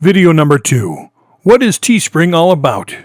Video number 2. What is Teespring all about?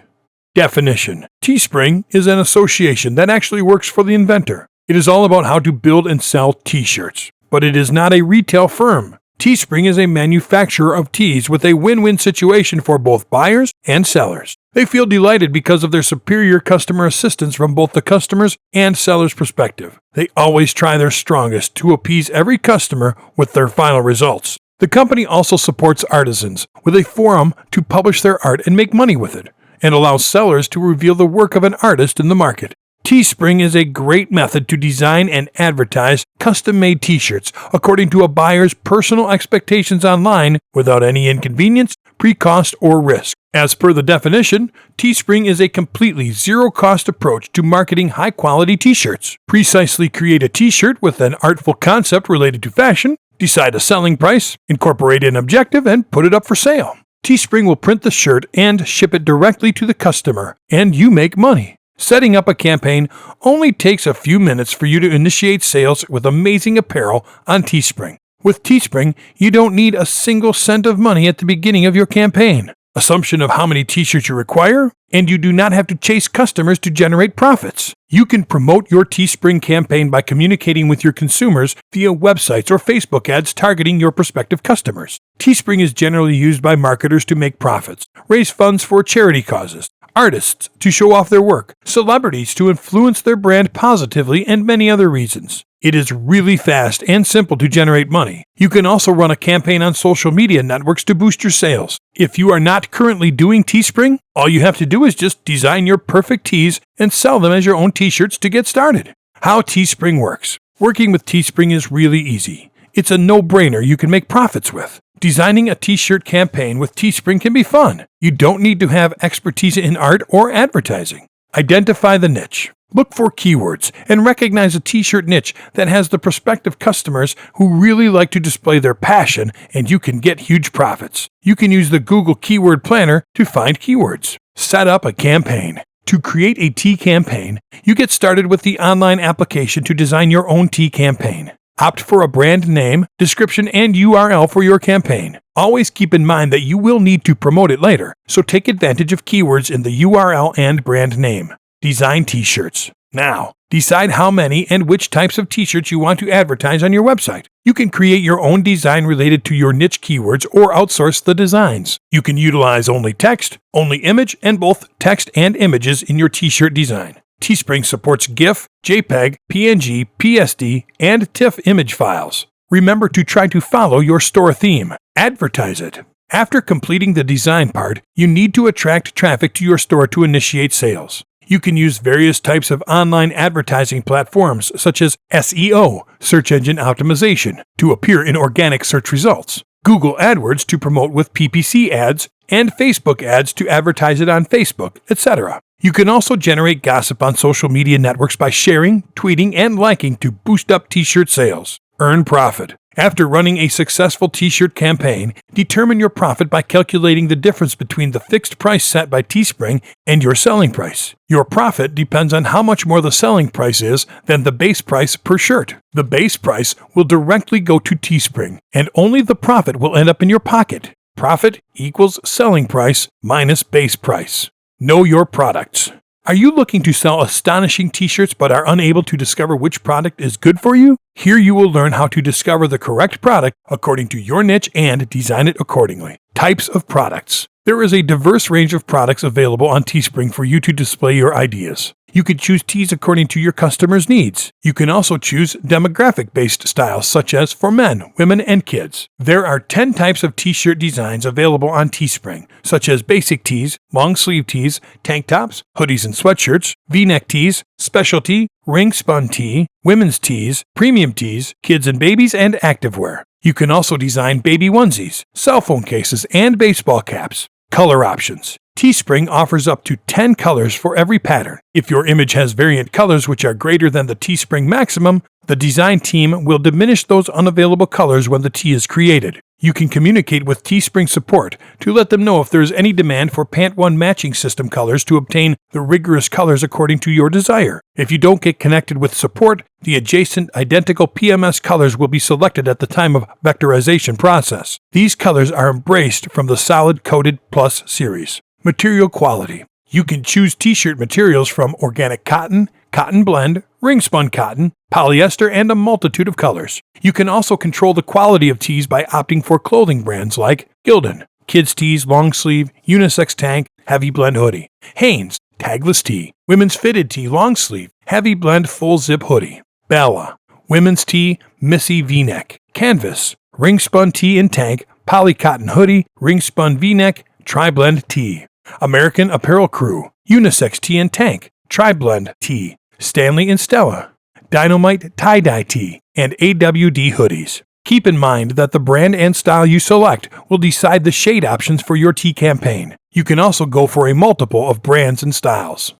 Definition. Teespring is an association that actually works for the inventor. It is all about how to build and sell t-shirts, but it is not a retail firm. Teespring is a manufacturer of tees with a win-win situation for both buyers and sellers. They feel delighted because of their superior customer assistance from both the customer's and seller's perspective. They always try their strongest to appease every customer with their final results. The company also supports artisans with a forum to publish their art and make money with it, and allows sellers to reveal the work of an artist in the market. Teespring is a great method to design and advertise custom-made t-shirts according to a buyer's personal expectations online without any inconvenience, pre-cost, or risk. As per the definition, Teespring is a completely zero-cost approach to marketing high-quality t-shirts. Precisely create a t-shirt with an artful concept related to fashion, decide a selling price, incorporate an objective, and put it up for sale. Teespring will print the shirt and ship it directly to the customer, and you make money. Setting up a campaign only takes a few minutes for you to initiate sales with amazing apparel on Teespring. With Teespring, you don't need a single cent of money at the beginning of your campaign. Assumption of how many t-shirts you require, and you do not have to chase customers to generate profits. You can promote your Teespring campaign by communicating with your consumers via websites or Facebook ads targeting your prospective customers. Teespring is generally used by marketers to make profits, raise funds for charity causes, artists to show off their work, celebrities to influence their brand positively, and many other reasons. It is really fast and simple to generate money. You can also run a campaign on social media networks to boost your sales. If you are not currently doing Teespring, all you have to do is just design your perfect tees and sell them as your own t-shirts to get started. How Teespring works. Working with Teespring is really easy. It's a no-brainer you can make profits with. Designing a t-shirt campaign with Teespring can be fun. You don't need to have expertise in art or advertising. Identify the niche. Look for keywords and recognize a t-shirt niche that has the prospective customers who really like to display their passion, and you can get huge profits. You can use the Google Keyword Planner to find keywords. Set up a campaign. To create a tee campaign, you get started with the online application to design your own tee campaign. Opt for a brand name, description, and URL for your campaign. Always keep in mind that you will need to promote it later, so take advantage of keywords in the URL and brand name. Design t-shirts. Now, decide how many and which types of t-shirts you want to advertise on your website. You can create your own design related to your niche keywords or outsource the designs. You can utilize only text, only image, and both text and images in your t-shirt design. Teespring supports GIF, JPEG, PNG, PSD, and TIFF image files. Remember to try to follow your store theme. Advertise it. After completing the design part, you need to attract traffic to your store to initiate sales. You can use various types of online advertising platforms such as SEO, search engine optimization, to appear in organic search results, Google AdWords to promote with PPC ads, and Facebook ads to advertise it on Facebook, etc. You can also generate gossip on social media networks by sharing, tweeting, and liking to boost up t-shirt sales. Earn profit. After running a successful t-shirt campaign, determine your profit by calculating the difference between the fixed price set by Teespring and your selling price. Your profit depends on how much more the selling price is than the base price per shirt. The base price will directly go to Teespring, and only the profit will end up in your pocket. Profit equals selling price minus base price. Know your products. Are you looking to sell astonishing t-shirts but are unable to discover which product is good for you? Here you will learn how to discover the correct product according to your niche and design it accordingly. Types of products. There is a diverse range of products available on Teespring for you to display your ideas. You can choose tees according to your customers' needs. You can also choose demographic-based styles such as for men, women, and kids. There are 10 types of t-shirt designs available on Teespring, such as basic tees, long sleeve tees, tank tops, hoodies and sweatshirts, v-neck tees, specialty, ring spun tee, women's tees, premium tees, kids and babies, and activewear. You can also design baby onesies, cell phone cases, and baseball caps. Color options. Teespring offers up to 10 colors for every pattern. If your image has variant colors which are greater than the Teespring maximum, the design team will diminish those unavailable colors when the tee is created. You can communicate with Teespring support to let them know if there is any demand for Pant 1 matching system colors to obtain the rigorous colors according to your desire. If you don't get connected with support, the adjacent identical PMS colors will be selected at the time of vectorization process. These colors are embraced from the Solid Coated Plus series. Material quality. You can choose t-shirt materials from organic cotton, cotton blend, ring-spun cotton, polyester, and a multitude of colors. You can also control the quality of tees by opting for clothing brands like Gildan, Kids Tees, Long Sleeve, Unisex Tank, Heavy Blend Hoodie, Hanes, Tagless Tee, Women's Fitted Tee, Long Sleeve, Heavy Blend Full Zip Hoodie, Bella, Women's Tee, Missy V-Neck, Canvas, Ring-Spun Tee and Tank, Poly Cotton Hoodie, Ring-Spun V-Neck, Tri-Blend Tee, American Apparel Crew, Unisex Tee and Tank, Tri-Blend Tee, Stanley and Stella, Dynamite Tie-Dye Tee, and AWD hoodies. Keep in mind that the brand and style you select will decide the shade options for your tee campaign. You can also go for a multiple of brands and styles.